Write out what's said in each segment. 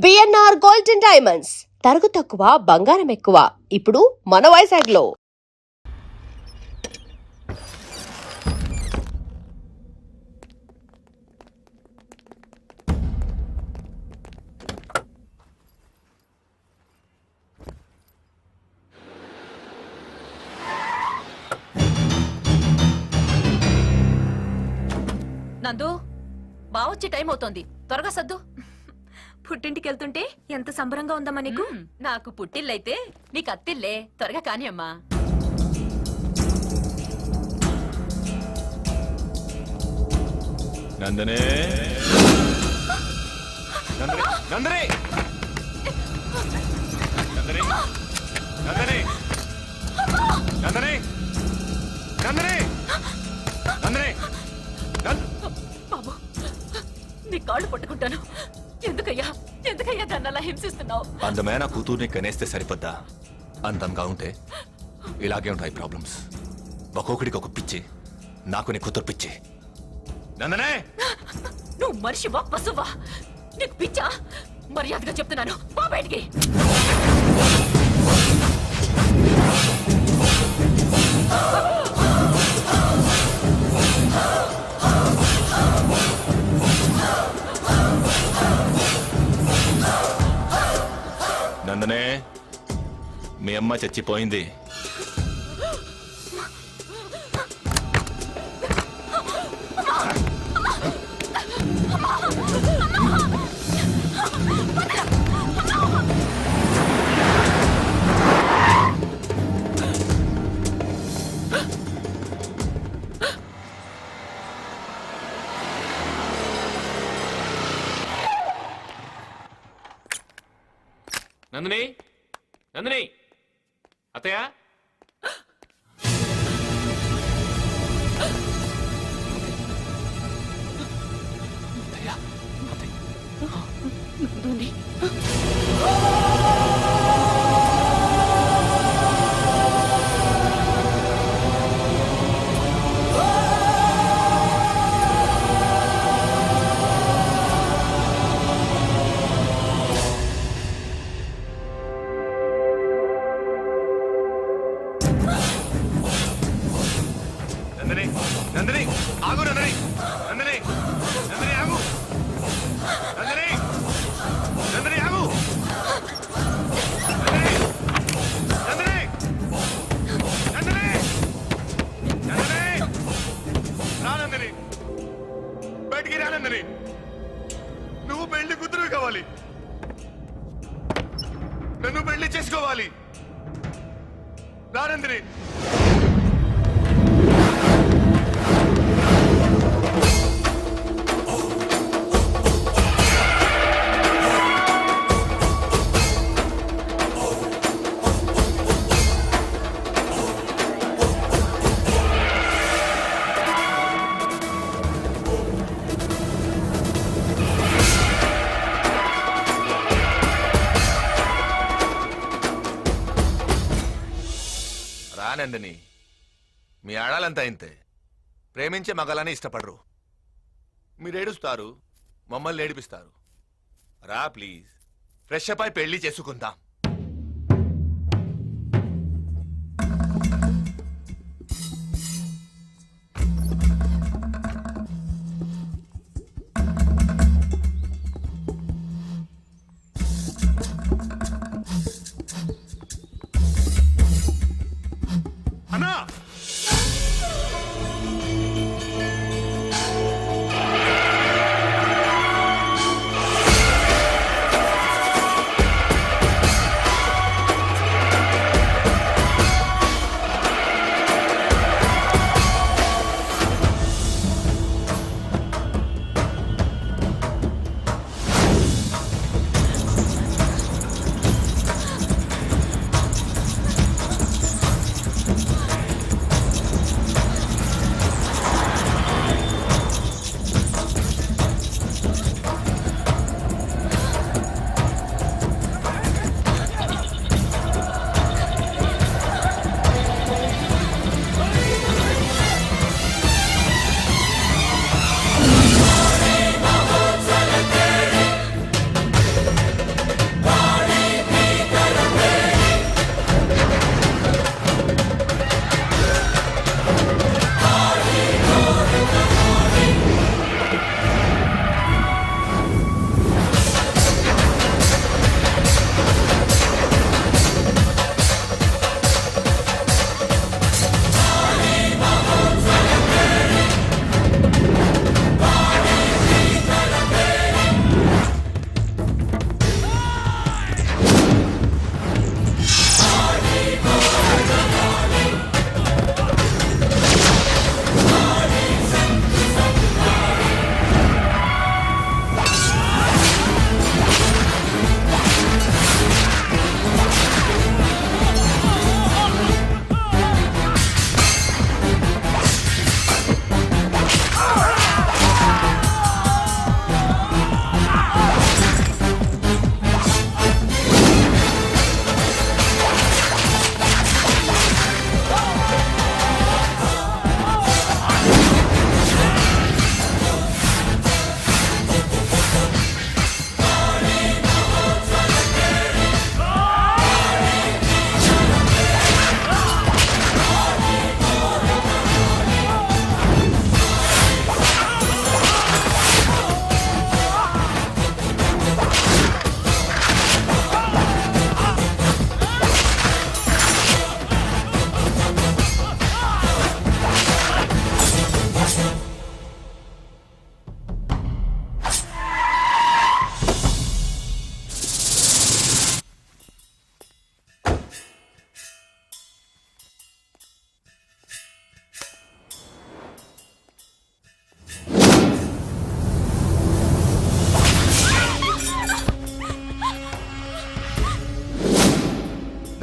BNR gold and diamonds తరుగు తక్కువ బంగారం ఎక్కువ ఇప్పుడు మన వైజాగ్లో. నందు బావొచ్చే టైం అవుతోంది, త్వరగా సర్దు. పుట్టింటికి వెళ్తుంటే ఎంత సంబరంగా ఉందమ్మా నీకు. నాకు పుట్టిల్లైతే నీకు అత్తిల్లే, త్వరగా కాని అమ్మా. నందనే నందనే నందనే నందనే నందనే నందనే నందనే నందనే బాబు, నీ కాళ్ళు పట్టుకుంటాను. ఎందుకయ్యా ఎందుకయ్యా దాన్ని అలా హింసిస్తున్నావు? అందమైన కూతుర్ని కనేస్తే సరిపోద్దా? అందంగా ఉంటే ఇలాగే ఉంటాయి ప్రాబ్లమ్స్. ఒక్కొక్కడికి ఒక పిచ్చి, నాకు నీ కూతురు పిచ్చి. నందనే, నువ్వు మనిషివా పశువా? నీకు పిచ్చా? మర్యాదగా చెప్తున్నాను, పో బయటికి. నందనే, మీ అమ్మ చచ్చిపోయింది. నందిని, నందిని, అత్తయ్య. నందనే, నందనే, ఆగు నందనే, నందనే, నందనే ఆగు, నందనే, నందనే ఆగు, నందనే, నందనే, నందనే, నందనే, రా నందనే, బయటికి రా నందనే, నువ్వు పెళ్లి కూతురు కావాలి, నన్ను పెళ్లి చేసుకోవాలి, రా నందనే. రానందని మీ ఆడాలంతా ఇంతే, ప్రేమించే మగాలని ఇష్టపడరు. మీరు ఏడుస్తారు, మమ్మల్ని ఏడిపిస్తారు. రా ప్లీజ్, ఫ్రెష్ అప్ అయి పెళ్లి చేసుకుందాం. అన్నా,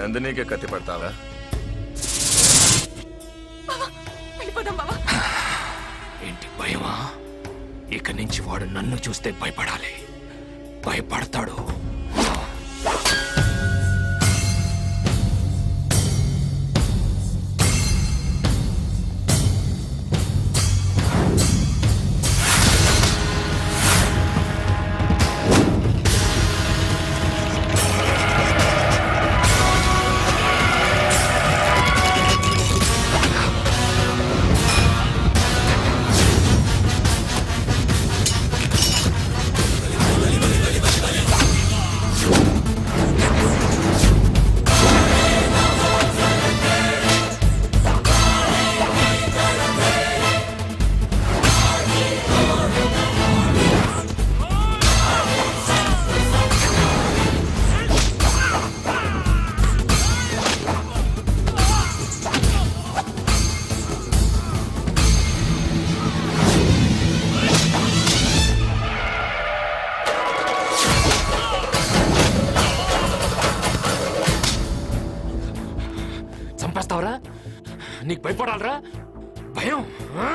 నందినికి కత్తి పడతావా? వెళ్ళిపోదాం బావా. ఏంటి భయమా? ఇక నుంచి వాడు నన్ను చూస్తే భయపడాలి. భయపడతాడు. చంపేస్తావరా? నీకు భయపడాలరా? భయం ఆ?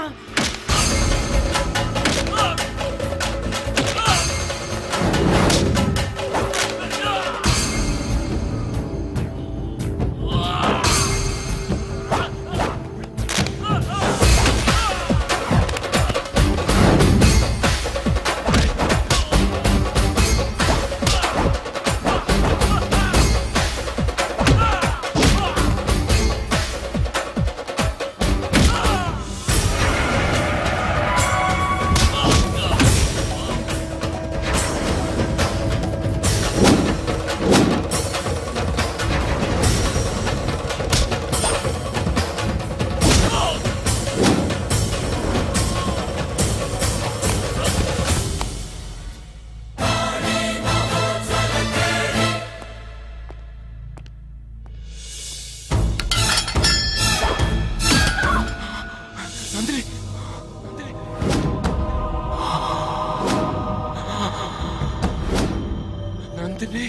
నందిని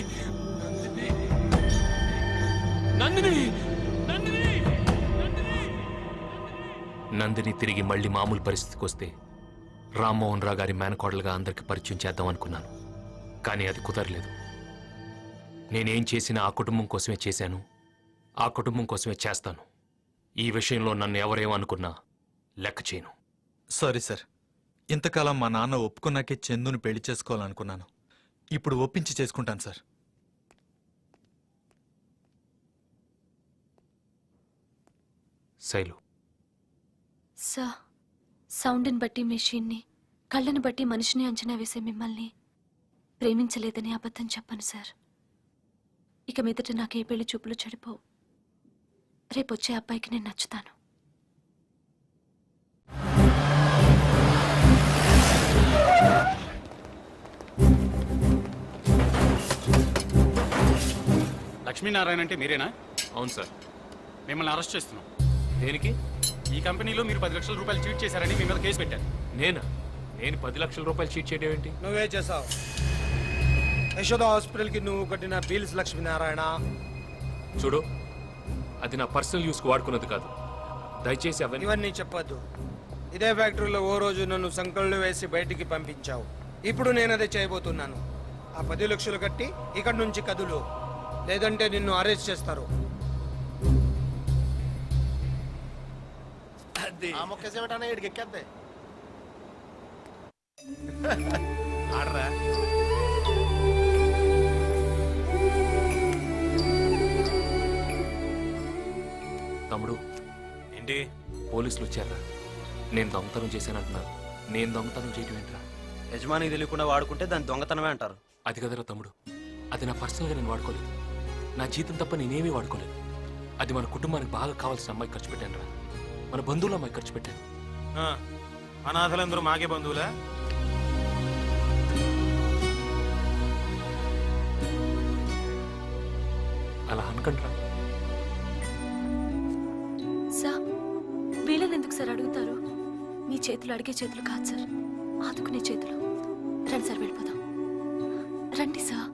నందిని నందిని నందిని నందిని తిరిగి మళ్ళీ మామూలు పరిస్థితికి వస్తే రామ్మోహన్ రావు గారి మేనకోడలుగా అందరికి పరిచయం చేద్దాం అనుకున్నాను. కానీ అది కుదరలేదు. నేనేం చేసినా ఆ కుటుంబం కోసమే చేశాను, ఆ కుటుంబం కోసమే చేస్తాను. ఈ విషయంలో నన్ను ఎవరేమనుకున్నా లెక్క చేయను. సారీ సార్, ఇంతకాలం మా నాన్న ఒప్పుకున్నాకే చందుని పెళ్లి చేసుకోవాలనుకున్నాను. ఇప్పుడు ఒప్పించి చేసుకుంటాను సార్. శైలు, సార్, సౌండ్ని బట్టి మెషిన్ని, కళ్ళని బట్టి మనిషిని అంచనా వేసే మిమ్మల్ని ప్రేమించలేదని అబద్ధం చెప్పను సార్. ఇక మీదట నాకే పెళ్లి చూపులు చెడిపోవు. రేపొచ్చే అబ్బాయికి నేను నచ్చుతాను. లక్ష్మీనారాయణ అంటే మీరేనా? అవును సార్. మిమ్మల్ని అరెస్ట్ చేస్తున్నాం. దేనికి? ఈ కంపెనీలో మీరు 10 లక్షల రూపాయలు చీట్ చేశారని మీ మీద కేసు పెట్టారు. నేను 10 లక్షల రూపాయలు చీట్ చేయడం ఏంటి? నువ్వే చేసావు. యశోద హాస్పిటల్కి నువ్వు కట్టిన బిల్స్ లక్ష్మీనారాయణ. చూడు, అది నా పర్సనల్ యూస్కి వాడుకున్నది కాదు. దయచేసి ఇవన్నీ చెప్పొద్దు. ఇదే ఫ్యాక్టరీలో ఓ రోజు నన్ను సంకళ్ళు వేసి బయటికి పంపించావు. ఇప్పుడు నేను అదే చేయబోతున్నాను. ఆ 10 లక్షలు కట్టి ఇక్కడి నుంచి కదులు, లేదంటే నిన్ను అరెస్ట్ చేస్తారు. ఆ మొక్కేసేవటానే ఇడికి ఎక్కేద్దే ఆడరా. తమ్ముడు, ఏంటి? పోలీసులు వచ్చారా? నేను దొంగతనం చేశానంటున్నారు. నేను దొంగతనం చేయడం ఏంట్రా? యజమానికి తెలియకుండా వాడుకుంటే దాని దొంగతనమే అంటారు. అది కదరా తమ్ముడు, అది నా పర్సనల్గా నేను వాడుకోలేదు. నా జీతం తప్ప నేనేమీ వాడుకోలేదు. అది మన కుటుంబానికి బాగా కావాల్సిన అమ్మాయి ఖర్చు పెట్టాను రా. మన బంధువుల అమ్మాయి ఖర్చు పెట్టాను. అనాథలందరూ మాకే బంధువులా? అలా అనకండ్రా. సార్, వీళ్ళని ఎందుకు సార్ అడుగుతారు? మీ చేతులు అడిగే చేతులు కాదు సార్, ఆదుకునే చేతులు. రండి సార్, వెళ్ళిపోదాం. రండి సార్.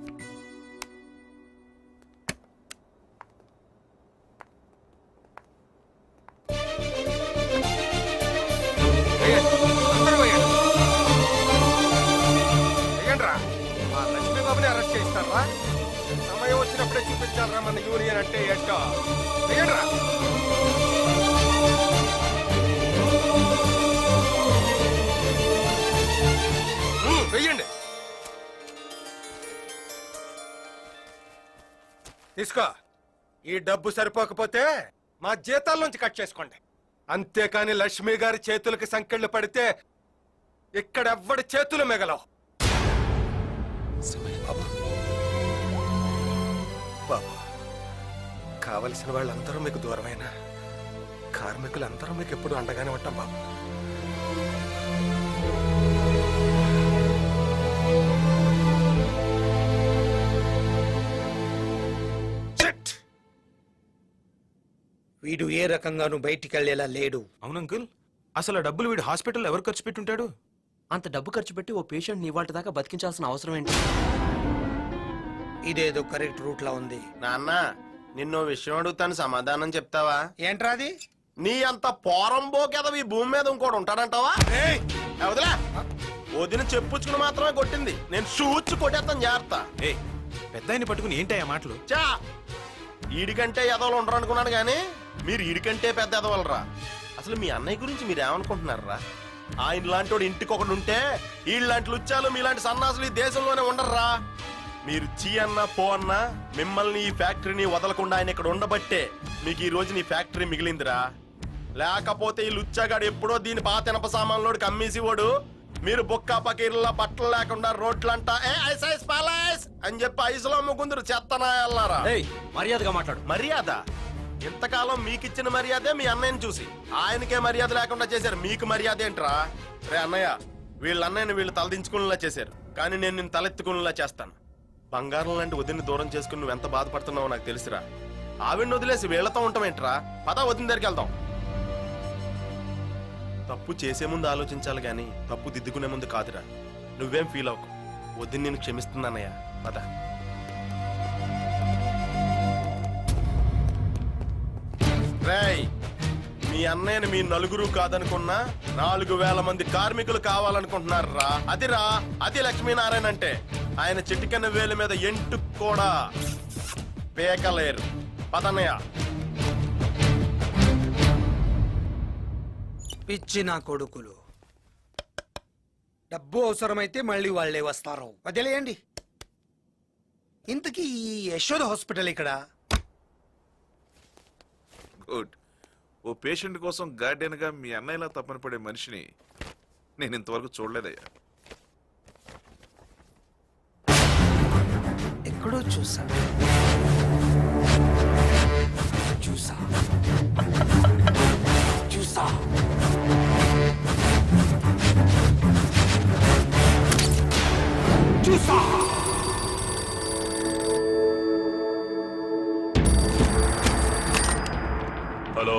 చేయిస్తారా? సమయం వచ్చినప్పుడే చూపించాలరా మన యూనియన్ అంటే ఏంటో. వేయండిరా. వెయ్యండి. తీసుకో. ఈ డబ్బు సరిపోకపోతే మా జీతాల నుంచి కట్ చేసుకోండి. అంతేకాని లక్ష్మి గారి చేతులకి సంకెళ్ళు పడితే ఇక్కడెవ్వడి చేతులు మిగలవు. బాబు, కావలసిన వాళ్ళందరూ మీకు దూరమైన కార్మికులందరూ మీకు ఎప్పుడు అండగానే ఉంటాం బాబు. Shit! వీడు ఏ రకంగానూ బయటికి వెళ్ళేలా లేడు. అవును అంకుల్, అసలు ఆ డబ్బులు వీడు హాస్పిటల్ ఎవరు ఖర్చు పెట్టుంటాడు? అంత డబ్బు ఖర్చు పెట్టి ఓ పేషెంట్ ని ఇవాళ దాకా బతికించాల్సిన అవసరం ఏంటి? ఇదేదో కరెక్ట్ రూట్ లా ఉంది. నాన్న, నిన్నో విషయం అడుగుతాను, సమాధానం చెప్తావా? ఏంట్రా అది? నీ అంత పోరంబో కదా ఈ భూమి మీద ఇంకోటి ఉంటాడంటావా? ఏయ్! వదిలే. వదిన చెప్పుచ్చుకుని మాత్రమే కొట్టింది, నేను షూచ్చు కొట్టేస్తాను జాగ్రత్త. పెద్ద ఆయన పట్టుకుని ఏంటయ్యా మాటలు? చా, ఈడికంటే ఎదవలు ఉండరు అనుకున్నాను కానీ మీరు ఈడికంటే పెద్ద ఎదవలరా. అసలు మీ అన్నయ్య గురించి మీరు ఏమనుకుంటున్నారా? ఆయన లాంటి వాడు ఇంటికి ఒకడు ఉంటే వీళ్ళలాంటి లుచ్చాలు మీలాంటి సన్నాసులు ఈ దేశంలోనే ఉండర్రా. మీరు చీ అన్నా పో అన్నా మిమ్మల్ని ఈ ఫ్యాక్టరీని వదలకుండా ఆయన ఇక్కడ ఉండబట్టే మీకు ఈ రోజు నీ ఫ్యాక్టరీ మిగిలిందిరా. లేకపోతే ఈ లుచ్చాగాడు ఎప్పుడో దీని పాత ఇనప సామాన్లోకి అమ్మేసివాడు. మీరు బొక్క పకీర్లా బట్టలు లేకుండా రోడ్లంట అని చెప్పి ఐసులో ముగ్గుందరు చెత్తనాయల్లారా. మర్యాదగా మాట్లాడు. మర్యాద? ఇంతకాలం మీకిచ్చిన మర్యాదే మీ అన్నయ్యని చూసి ఆయనకే మర్యాద లేకుండా చేశారు. మీకు మర్యాద ఏంట్రా? రే అన్నయ్య, వీళ్ళ అన్నయ్యని వీళ్ళు తలదించుకునేలా చేశారు, కానీ నేను నిన్ను తలెత్తుకునేలా చేస్తాను. బంగారం లాంటి వదిన్ని దూరం చేసుకుని నువ్వు ఎంత బాధపడుతున్నావో నాకు తెలుసురా. ఆవిడ్ని వదిలేసి వీళ్లతో ఉంటామేంట్రా? పద వదిన దగ్గరికి వెళ్దాం. తప్పు చేసే ముందు ఆలోచించాలి గాని తప్పు దిద్దుకునే ముందు కాదురా. నువ్వేం ఫీల్ అవ్వకు, వదిన నేను క్షమిస్తున్నానయ్యా. పద. రేయ్, మీ అన్నయ్యని మీ నలుగురు కాదనుకున్నా 4,000 మంది కార్మికులు కావాలనుకుంటున్నారా? అదిరా, అది లక్ష్మీనారాయణ అంటే. ఆయన చిటికెన వేలు మీద ఎంటు కూడా పేకలేరు. పదన్నయ్య. పిచ్చి నా కొడుకులు. డబ్బు అవసరమైతే మళ్ళీ వాళ్ళే వస్తారు. వదిలేయండి. ఇంతకీ ఈ యశోద హాస్పిటల్ ఇక్కడ? గుడ్. ఓ పేషెంట్ కోసం గార్డెన్ గా మీ అన్నయ్యలా తప్పని పడే మనిషిని నేను ఇంతవరకు చూడలేదయ్యా. ఎక్కడో చూసా. హలో,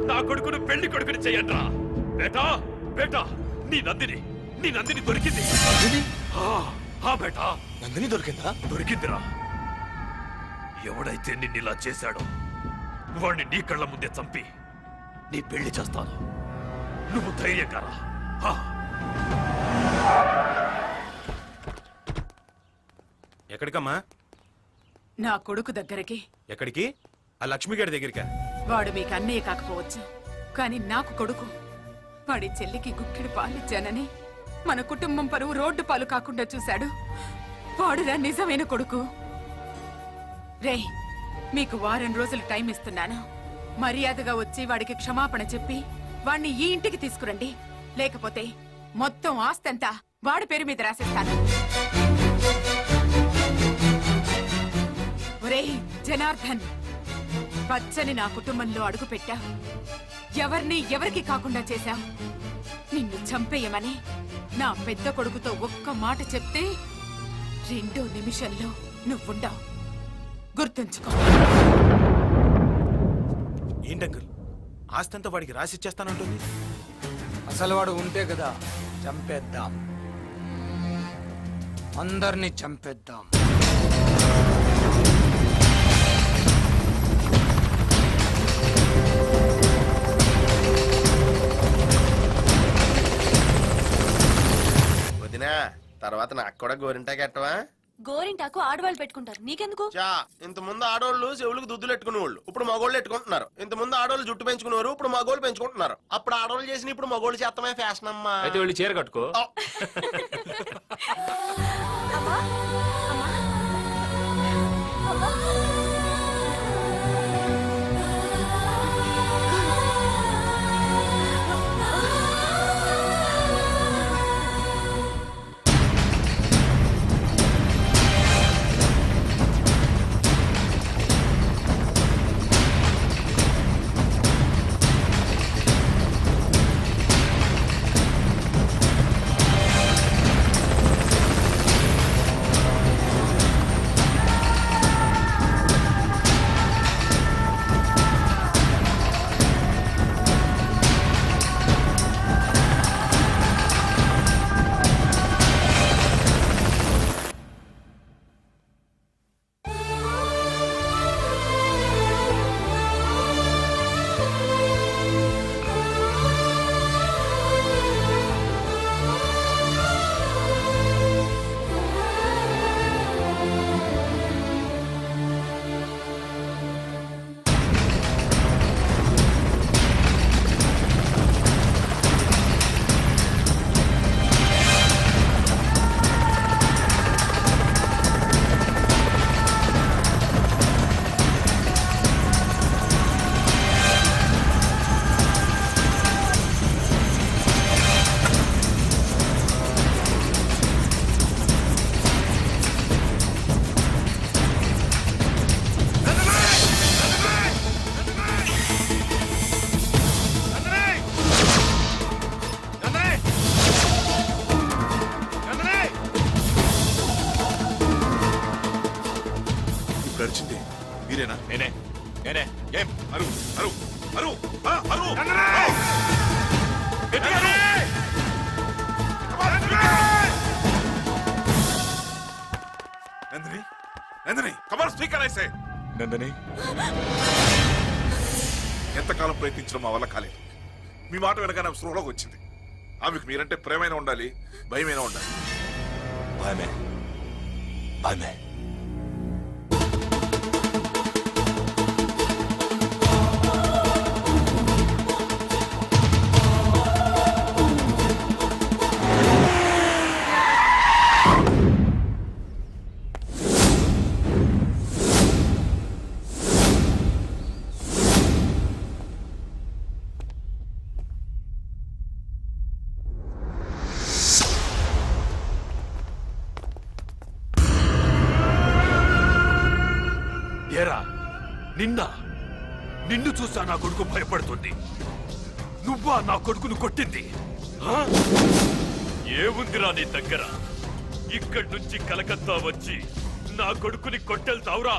నా కొడుకును పెళ్లి కొడుకుని చెయ్యండ్రా. బేటా బేటా, నీ నందిని దొరికింది. బేటా, నందిని దొరికిందా? దొరికిందిరా. ఎవడైతే నిన్నిలా చేశాడో వాణ్ణి నీ కళ్ళ ముందే చంపి నీ పెళ్లి చేస్తాను. నువ్వు ధైర్యంగా రా. ఎక్కడికమ్మా? నా కొడుకు దగ్గరికి. ఎక్కడికి? ఆ లక్ష్మిగారి దగ్గరికా? వాడు మీకు అన్నయ్య కాకపోవచ్చు, కానీ నాకు కొడుకు. వాడి చెల్లికి గుక్కెడు పాలిచ్చానని మన కుటుంబం పరువు రోడ్డు పాలు కాకుండా చూశాడు. వాడురా నిజమైన కొడుకు. రేయ్, మీకు 1 వారం రోజులు టైం ఇస్తున్నాను. మర్యాదగా వచ్చి వాడికి క్షమాపణ చెప్పి వాణ్ణి ఈ ఇంటికి తీసుకురండి. లేకపోతే మొత్తం ఆస్తంతా వాడి పేరు మీద రాసేస్తాను. ఒరేయ్ జనార్దన్, పచ్చని నా కుటుంబంలో అడుగు పెట్టావు. ఎవరికి కాకుండా చేశావు. నిన్ను చంపేయమని నా పెద్ద కొడుకుతో ఒక్క మాట చెప్తే 2 నిమిషంలో నువ్వుండవు. గుర్తుంచుకో. ఏంటంకుల్, ఆస్తంతా వాడికి రాసిచ్చేస్తానంటుంది? అసలు వాడు ఉంటే కదా చంపేద్దాం, అందరినీ చంపేద్దాం. వదినా, తర్వాత నాకు కూడా గోరింటాకి ఎట్టవా? గోరింటాకు ఆడవాళ్ళు పెట్టుకుంటారు, నీకెందుకు? చా, ఇంత ముందు ఆడోళ్ళు చెవులకు దుద్దులు ఎట్టుకునేవాళ్ళు, ఇప్పుడు మగోళ్ళు ఎట్టుకుంటున్నారు. ఇంత ముందు ఆడోళ్ళు జుట్టు పెంచుకునేవారు, ఇప్పుడు మగోళ్ళు పెంచుకుంటున్నారు. అప్పుడు ఆడోళ్ళు చేసిన ఇప్పుడు మగోళ్ళు చేస్తమే ఫ్యాషన్ అమ్మా. అయితే వెళ్ళి చీర కట్టుకో. ఆ, ఇప్పుడు అరిచింది మీరేనా? నేనే నేనే. ఏం అరువు అరువు అరువు ఆ, అరువు నందిని, నందిని, కమర్ స్పీకర్ అయితే నందిని, ఎంతకాలం ప్రయత్నించడం మా వల్ల కాలేదు. మీ మాట వెనక స్పృహలోకి వచ్చింది. ఆమెకు మీరంటే ప్రేమైనా ఉండాలి, భయమైనా ఉండాలి. భయమే భయమే. ఏరా, నిన్ను చూసా నా కొడుకు భయపడుతుంది. నువ్వా నా కొడుకును కొట్టింది? ఆ? ఏముందిరా నీ దగ్గర? ఇక్కడి నుంచి కలకత్తా వచ్చి నా కొడుకుని కొట్టెళ్తావురా?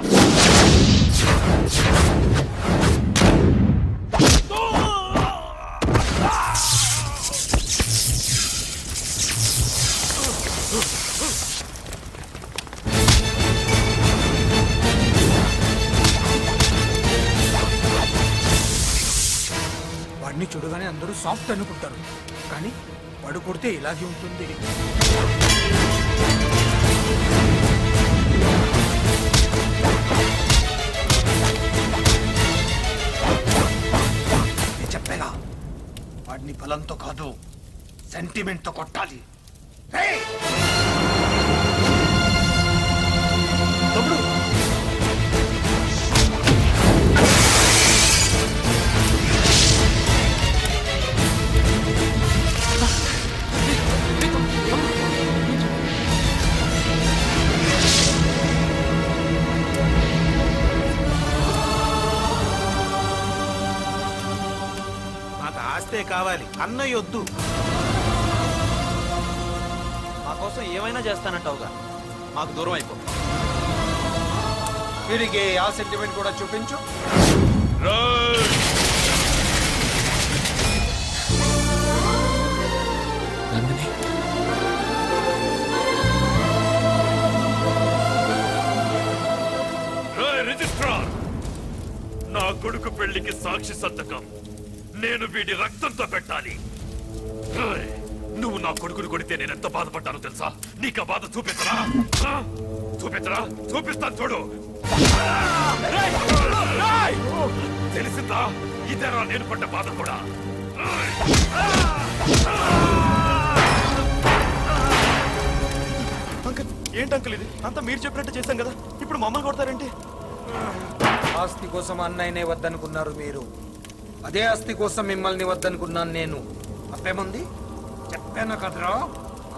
వాడిని చూడగానే అందరూ సాఫ్ట్ అనుకుంటారు, కానీ వాడు కొడితే ఇలాగే ఉంటుంది. నేను చెప్పేగా, వాడిని బలంతో కాదు సెంటిమెంట్తో కొట్టాలి. రేయ్! తమ్ముడు, కావాలి, అన్నయ్య వద్దు. మా కోసం ఏమైనా చేస్తానంటావుగా, మాకు దూరం అయిపో. వీడికి ఆ సెంటిమెంట్ కూడా చూపించు. నందిని పెళ్లికి సాక్షి సంతకం నేను వీడి రక్తంతో పెట్టాలి. రేయ్, నువ్వు నా కొడుకుని కొడితే నేను ఎంత బాధపడ్డానో తెలుసా? నీకు ఆ బాధ చూపించరా? ఆ? చూపించరా? చూపిస్తాను చూడు. రేయ్! రేయ్! తెలిసిందా? ఇదేరా నేను పడ్డ బాధ కూడా. ఏంటి అంకుల్ ఇది? అంతా మీరు చెప్పినట్టు చేశాం కదా, ఇప్పుడు మమ్మల్ని కొడతారేంటి? ఆస్తి కోసం అన్నయ్యనే వద్దనుకున్నారు మీరు, అదే ఆస్తి కోసం మిమ్మల్ని వద్దనుకున్నాను నేను. తప్పేముంది? చెప్పాను కదరా,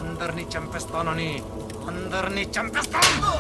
అందరినీ చంపేస్తానని. అందరినీ చంపేస్తాను.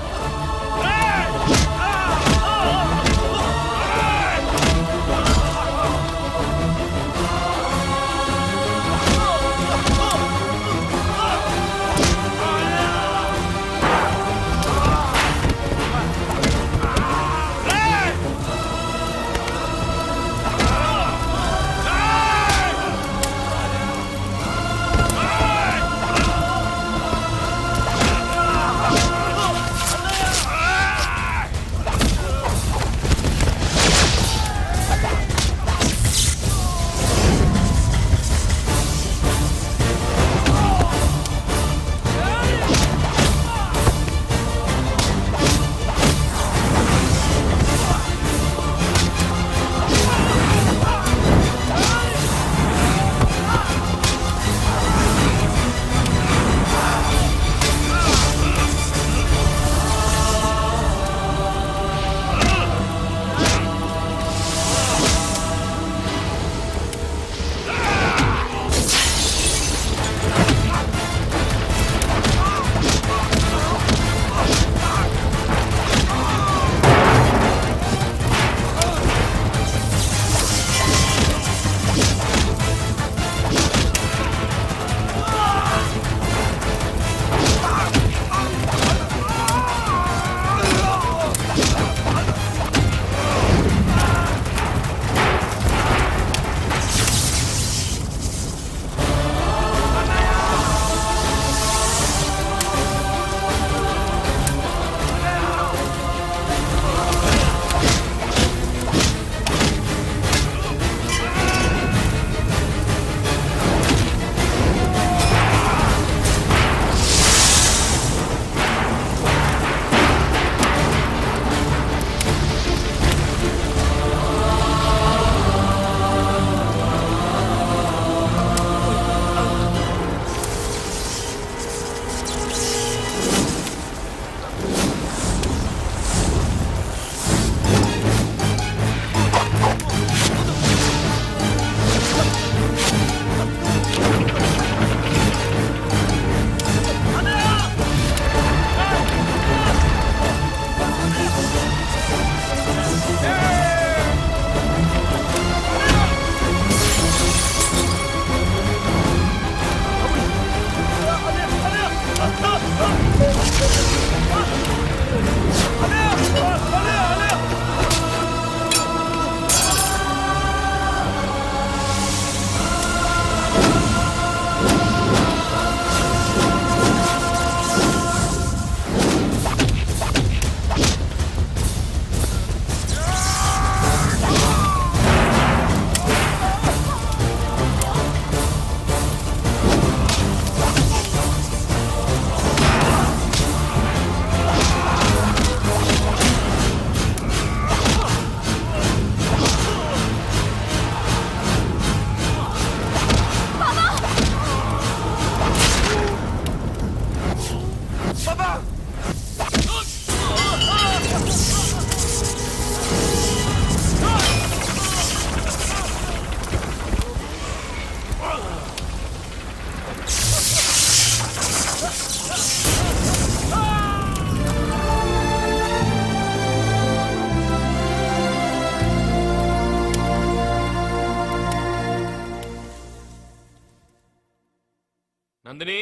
నందిని,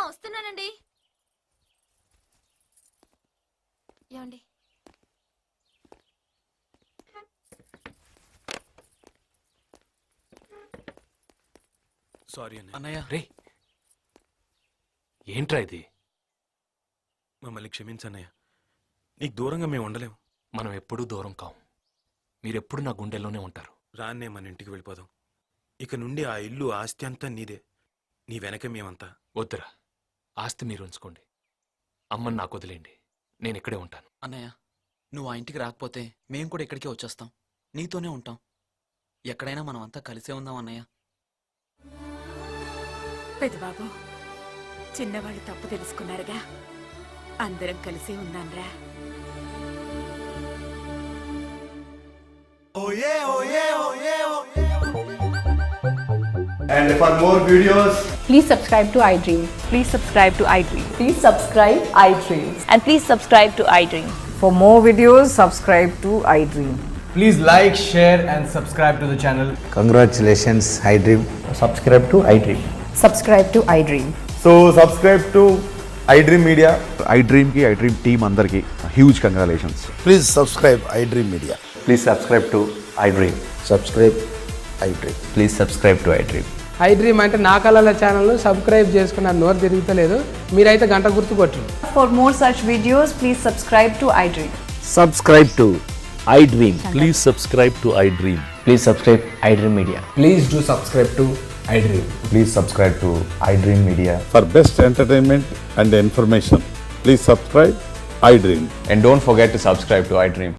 వస్తున్నానండి. ఏమండి? సారీ అన్నయ్య. రే ఏంట్రా ఇది? మమ్మల్ని క్షమించన్నయ్య, నీకు దూరంగా మేము ఉండలేము. మనం ఎప్పుడూ దూరం కాం. మీరెప్పుడు నా గుండెల్లోనే ఉంటారు. రాన్నే మన ఇంటికి వెళ్ళిపోదాం. ఇక నుండి ఆ ఇల్లు ఆస్తి అంతా నీదే. నీ వెనక మేమంతా. వద్దురా, ఆస్తి మీరు ఉంచుకోండి. అమ్మని నాకు వదిలేండి, నేను ఇక్కడే ఉంటాను. అన్నయ్య, నువ్వు ఆ ఇంటికి రాకపోతే మేము కూడా ఇక్కడికే వచ్చేస్తాం. నీతోనే ఉంటాం. ఎక్కడైనా మనం అంతా కలిసే ఉందాం అన్నయ్య. పెద్దబాబు, చిన్నవాళ్ళు తప్పు తెలుసుకున్నారుగా, అందరం కలిసి ఉందాంరా. And for more videos, Please subscribe to iDream. Please subscribe to iDream. Please subscribe iDream. And please subscribe to iDream. for more videos, subscribe to iDream. Please like, share, and subscribe to the channel. Congratulations, iDream. Subscribe to iDream. Subscribe to iDream. So, subscribe to iDream Media. iDream ki iDream team andarki huge congratulations. Please subscribe I dream media. Please subscribe to iDream. Subscribe I dream. Please subscribe to iDream. iDream అంటే నా కళల channel subscribe చేసుకున్న నోరు తిరుగుతలేదు. మీరైతే గంట గుర్తు కొట్టు. For more such videos, please subscribe to iDream. Subscribe to iDream. Please subscribe to iDream. Please subscribe iDream Media. Please do subscribe to iDream. Please subscribe to iDream Media. For best entertainment and information, please subscribe iDream. And don't forget to subscribe to iDream.